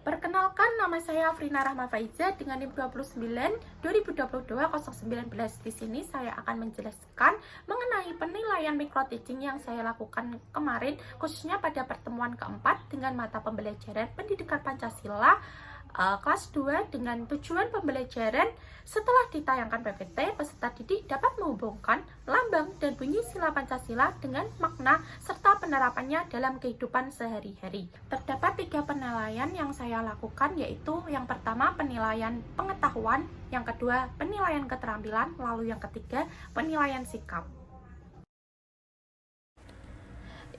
Perkenalkan, nama saya Afrina Rahma Faiza dengan NIM 29 2022 019. Di sini saya akan menjelaskan mengenai penilaian micro teaching yang saya lakukan kemarin, khususnya pada pertemuan keempat dengan mata pembelajaran Pendidikan Pancasila kelas 2 dengan tujuan pembelajaran. Setelah ditayangkan PPT, peserta didik dapat menghubungkan lambang dan bunyi sila Pancasila dengan makna serta penerapannya dalam kehidupan sehari-hari. Terdapat 3 penilaian yang saya lakukan, yaitu yang pertama penilaian pengetahuan, yang kedua penilaian keterampilan, lalu yang ketiga penilaian sikap.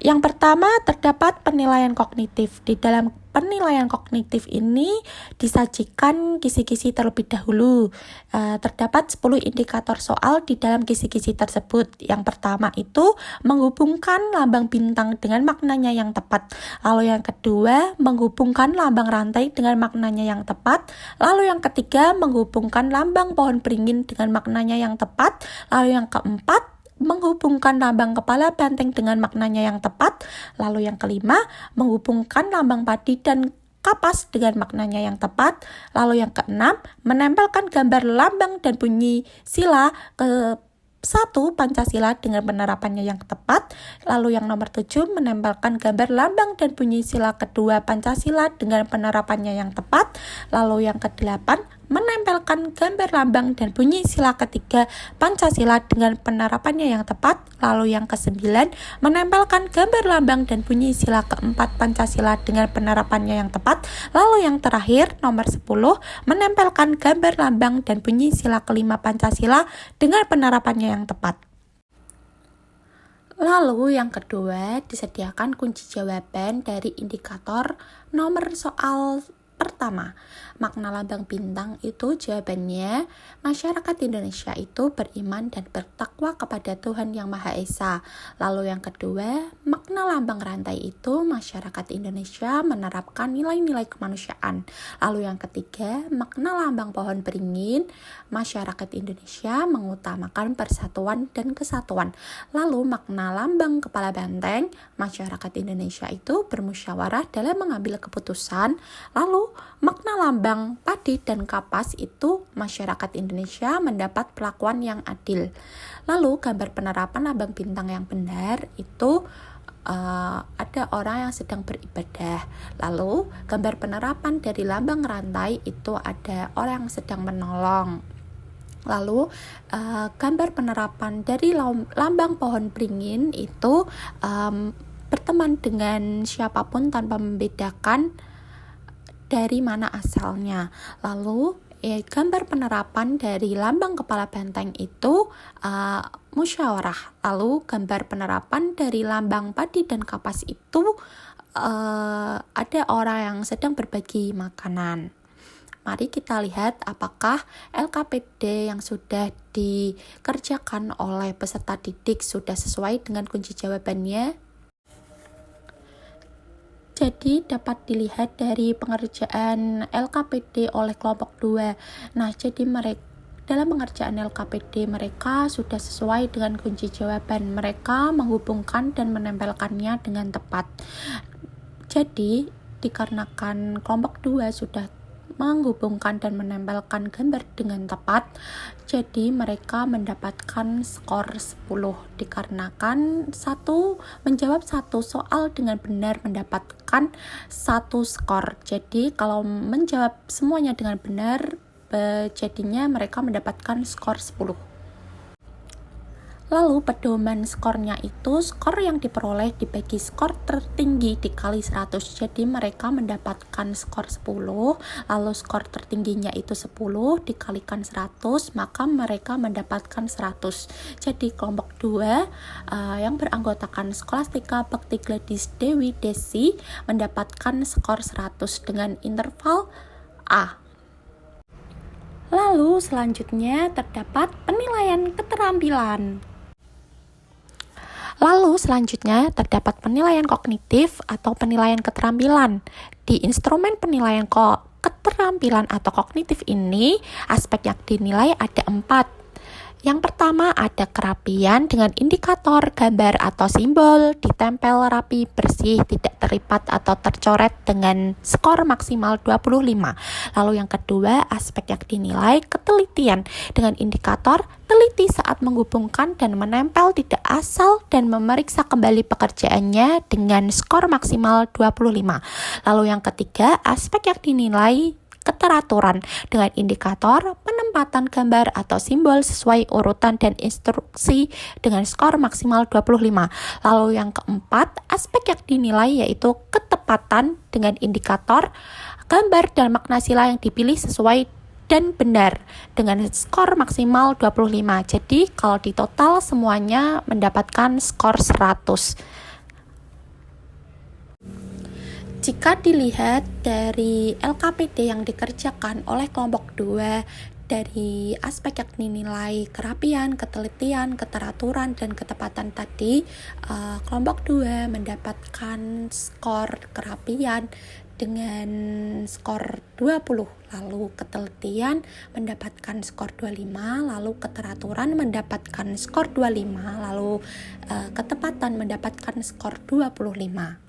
Yang pertama, terdapat penilaian kognitif. Di dalam penilaian kognitif ini disajikan kisi-kisi terlebih dahulu. Terdapat 10 indikator soal di dalam kisi-kisi tersebut. Yang pertama itu menghubungkan lambang bintang dengan maknanya yang tepat. Lalu yang kedua, menghubungkan lambang rantai dengan maknanya yang tepat. Lalu yang ketiga, menghubungkan lambang pohon beringin dengan maknanya yang tepat. Lalu yang keempat, menghubungkan lambang kepala banteng dengan maknanya yang tepat. Lalu yang kelima, menghubungkan lambang padi dan kapas dengan maknanya yang tepat. Lalu yang keenam, menempelkan gambar lambang dan bunyi sila ke 1 Pancasila dengan penerapannya yang tepat. Lalu yang nomor 7, menempelkan gambar lambang dan bunyi sila kedua Pancasila dengan penerapannya yang tepat. Lalu yang ke-8, menempelkan gambar lambang dan bunyi sila ketiga Pancasila dengan penerapannya yang tepat. Lalu yang ke-9, menempelkan gambar lambang dan bunyi sila keempat Pancasila dengan penerapannya yang tepat. Lalu yang terakhir, nomor 10, menempelkan gambar lambang dan bunyi sila kelima Pancasila dengan penerapannya yang tepat. Lalu yang kedua, disediakan kunci jawaban dari indikator nomor soal pertama. Makna lambang bintang itu jawabannya, masyarakat Indonesia itu beriman dan bertakwa kepada Tuhan Yang Maha Esa. Lalu yang kedua, makna lambang rantai itu masyarakat Indonesia menerapkan nilai-nilai kemanusiaan. Lalu yang ketiga, makna lambang pohon beringin, masyarakat Indonesia mengutamakan persatuan dan kesatuan. Lalu makna lambang kepala banteng, masyarakat Indonesia itu bermusyawarah dalam mengambil keputusan. Lalu makna lambang padi dan kapas itu masyarakat Indonesia mendapat perlakuan yang adil. Lalu gambar penerapan lambang bintang yang benar itu ada orang yang sedang beribadah. Lalu gambar penerapan dari lambang rantai itu ada orang yang sedang menolong. Lalu gambar penerapan dari lambang pohon beringin itu berteman dengan siapapun tanpa membedakan dari mana asalnya. Lalu gambar penerapan dari lambang kepala banteng itu musyawarah. Lalu gambar penerapan dari lambang padi dan kapas itu ada orang yang sedang berbagi makanan. Mari kita lihat apakah LKPD yang sudah dikerjakan oleh peserta didik sudah sesuai dengan kunci jawabannya. Jadi dapat dilihat dari pengerjaan LKPD oleh kelompok 2. Nah, jadi dalam pengerjaan LKPD mereka sudah sesuai dengan kunci jawaban. Mereka menghubungkan dan menempelkannya dengan tepat. Jadi, dikarenakan kelompok 2 sudah menghubungkan dan menempelkan gambar dengan tepat, jadi mereka mendapatkan skor 10 dikarenakan menjawab satu soal dengan benar mendapatkan 1 skor. Jadi kalau menjawab semuanya dengan benar, jadinya mereka mendapatkan skor 10. Lalu pedoman skornya itu skor yang diperoleh dibagi skor tertinggi dikali 100. Jadi mereka mendapatkan skor 10, lalu skor tertingginya itu 10 dikalikan 100, maka mereka mendapatkan 100. Jadi kelompok 2 yang beranggotakan Skolastika Bekti Gladys Dewi Desi mendapatkan skor 100 dengan interval A. Lalu selanjutnya terdapat penilaian keterampilan. Lalu selanjutnya terdapat penilaian kognitif atau penilaian keterampilan. Di instrumen penilaian keterampilan atau kognitif ini, aspek yang dinilai ada 4, Yang pertama ada kerapian dengan indikator gambar atau simbol ditempel rapi, bersih, tidak terlipat atau tercoret dengan skor maksimal 25. Lalu yang kedua, aspek yang dinilai ketelitian dengan indikator teliti saat menghubungkan dan menempel tidak asal dan memeriksa kembali pekerjaannya dengan skor maksimal 25. Lalu yang ketiga, aspek yang dinilai keteraturan dengan indikator penempatan gambar atau simbol sesuai urutan dan instruksi dengan skor maksimal 25. Lalu yang keempat, aspek yang dinilai yaitu ketepatan dengan indikator gambar dan makna sila yang dipilih sesuai dan benar dengan skor maksimal 25. Jadi kalau di total semuanya mendapatkan skor 100. Jika dilihat dari LKPD yang dikerjakan oleh kelompok 2 dari aspek yang dinilai kerapian, ketelitian, keteraturan, dan ketepatan tadi, kelompok 2 mendapatkan skor kerapian dengan skor 20, lalu ketelitian mendapatkan skor 25, lalu keteraturan mendapatkan skor 25, lalu ketepatan mendapatkan skor 25.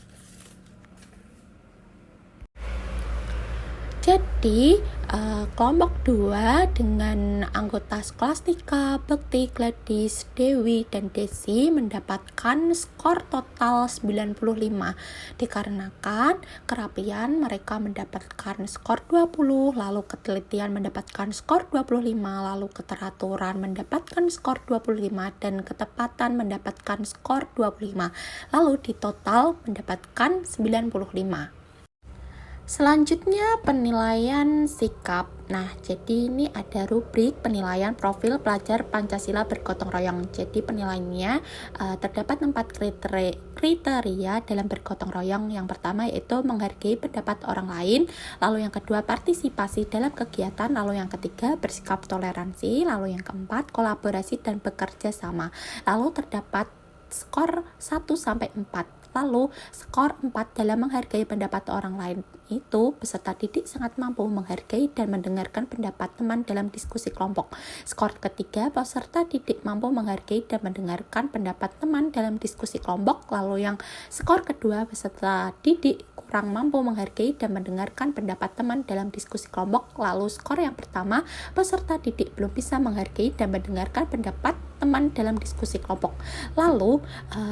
Jadi, kelompok 2 dengan anggota Skolastika, Bekti, Gladys, Dewi, dan Desi mendapatkan skor total 95. Dikarenakan kerapian mereka mendapatkan skor 20, lalu ketelitian mendapatkan skor 25, lalu keteraturan mendapatkan skor 25, dan ketepatan mendapatkan skor 25. Lalu di total mendapatkan 95. Selanjutnya penilaian sikap. Nah, jadi ini ada rubrik penilaian profil pelajar Pancasila bergotong royong. Jadi penilaiannya terdapat 4 kriteria dalam bergotong royong. Yang pertama yaitu menghargai pendapat orang lain, lalu yang kedua partisipasi dalam kegiatan, lalu yang ketiga bersikap toleransi, lalu yang keempat kolaborasi dan bekerja sama. Lalu terdapat skor 1-4. Lalu skor 4 dalam menghargai pendapat orang lain itu peserta didik sangat mampu menghargai dan mendengarkan pendapat teman dalam diskusi kelompok. Skor ketiga, peserta didik mampu menghargai dan mendengarkan pendapat teman dalam diskusi kelompok. Lalu yang skor kedua, peserta didik kurang mampu menghargai dan mendengarkan pendapat teman dalam diskusi kelompok. Lalu skor yang pertama, peserta didik belum bisa menghargai dan mendengarkan pendapat teman dalam diskusi kelompok. Lalu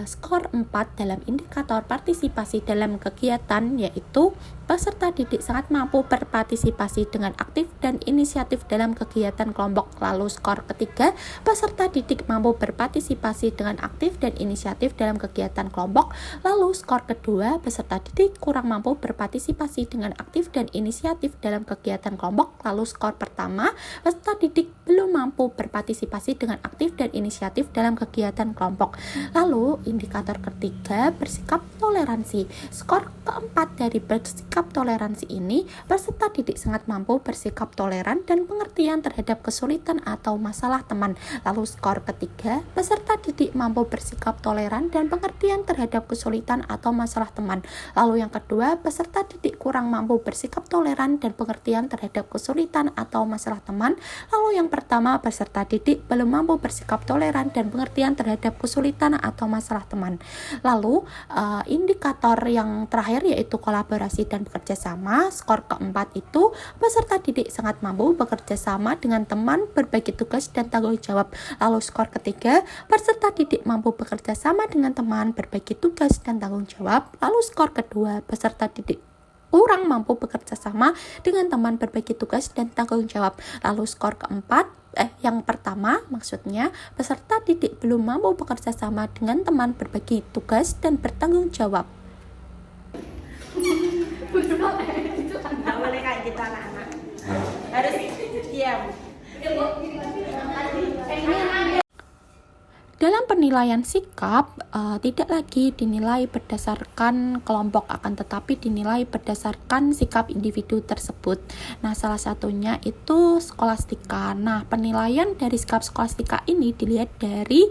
skor 4 dalam indikator partisipasi dalam kegiatan yaitu peserta didik sangat mampu berpartisipasi dengan aktif dan inisiatif dalam kegiatan kelompok. Lalu skor ketiga, peserta didik mampu berpartisipasi dengan aktif dan inisiatif dalam kegiatan kelompok. Lalu skor kedua, peserta didik kurang mampu berpartisipasi dengan aktif dan inisiatif dalam kegiatan kelompok. Lalu skor pertama, peserta didik belum mampu berpartisipasi dengan aktif dan inisiatif dalam kegiatan kelompok. Lalu indikator ketiga, bersikap toleransi. Skor keempat dari bersikap toleransi ini, peserta didik sangat mampu bersikap toleran dan pengertian terhadap kesulitan atau masalah teman. Lalu skor ketiga, peserta didik mampu bersikap toleran dan pengertian terhadap kesulitan atau masalah teman. Lalu yang kedua, peserta didik kurang mampu bersikap toleran dan pengertian terhadap kesulitan atau masalah teman. Lalu yang pertama, peserta didik belum mampu bersikap toleran dan pengertian terhadap kesulitan atau masalah teman. Lalu indikator yang terakhir yaitu kolaborasi dan bekerja sama. Skor keempat itu peserta didik sangat mampu bekerja sama dengan teman, berbagi tugas dan tanggung jawab. Lalu skor ketiga, peserta didik mampu bekerja sama dengan teman, berbagi tugas dan tanggung jawab. Lalu skor kedua, peserta didik kurang mampu bekerja sama dengan teman, berbagi tugas dan tanggung jawab. Lalu skor keempat, yang pertama maksudnya peserta didik belum mampu bekerja sama dengan teman, berbagi tugas dan bertanggung jawab. Nggak boleh kayak gitu anak-anak, harus diam. Dalam penilaian sikap, tidak lagi dinilai berdasarkan kelompok, akan tetapi dinilai berdasarkan sikap individu tersebut. Nah, salah satunya itu Skolastika. Nah, penilaian dari sikap Skolastika ini dilihat dari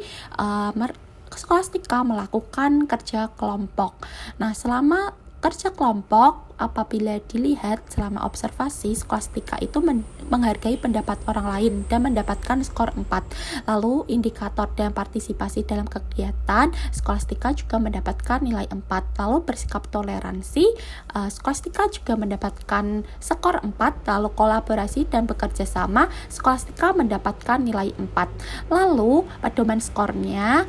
Skolastika melakukan kerja kelompok. Nah, selama Kerja kelompok apabila dilihat selama observasi, skolastika itu menghargai pendapat orang lain dan mendapatkan skor 4. Lalu indikator dan partisipasi dalam kegiatan, skolastika juga mendapatkan nilai 4. Lalu bersikap toleransi, skolastika juga mendapatkan skor 4. Lalu kolaborasi dan bekerja sama, skolastika mendapatkan nilai 4. Lalu pedoman skornya,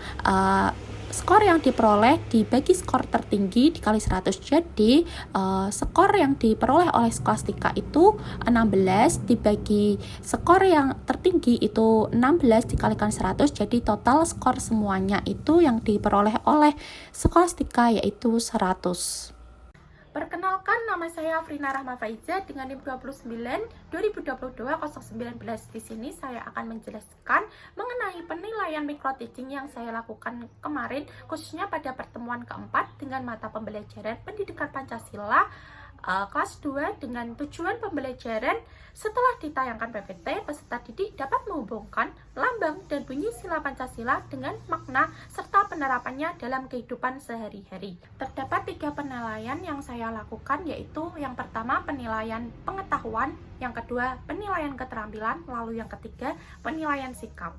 skor yang diperoleh dibagi skor tertinggi dikali 100. Jadi skor yang diperoleh oleh skolastika itu 16 dibagi skor yang tertinggi itu 16 dikalikan 100. Jadi total skor semuanya itu yang diperoleh oleh skolastika yaitu 100. Perkenalkan, nama saya Afrina Rahma Faiza dengan NIM 29 2022 019. Di sini saya akan menjelaskan mengenai penilaian micro teaching yang saya lakukan kemarin, khususnya pada pertemuan keempat dengan mata pembelajaran Pendidikan Pancasila kelas 2 dengan tujuan pembelajaran. Setelah ditayangkan PPT, peserta didik dapat menghubungkan lambang dan bunyi sila Pancasila dengan makna serta penerapannya dalam kehidupan sehari-hari. Terdapat 3 penilaian yang saya lakukan, yaitu yang pertama penilaian pengetahuan, yang kedua penilaian keterampilan, lalu yang ketiga penilaian sikap.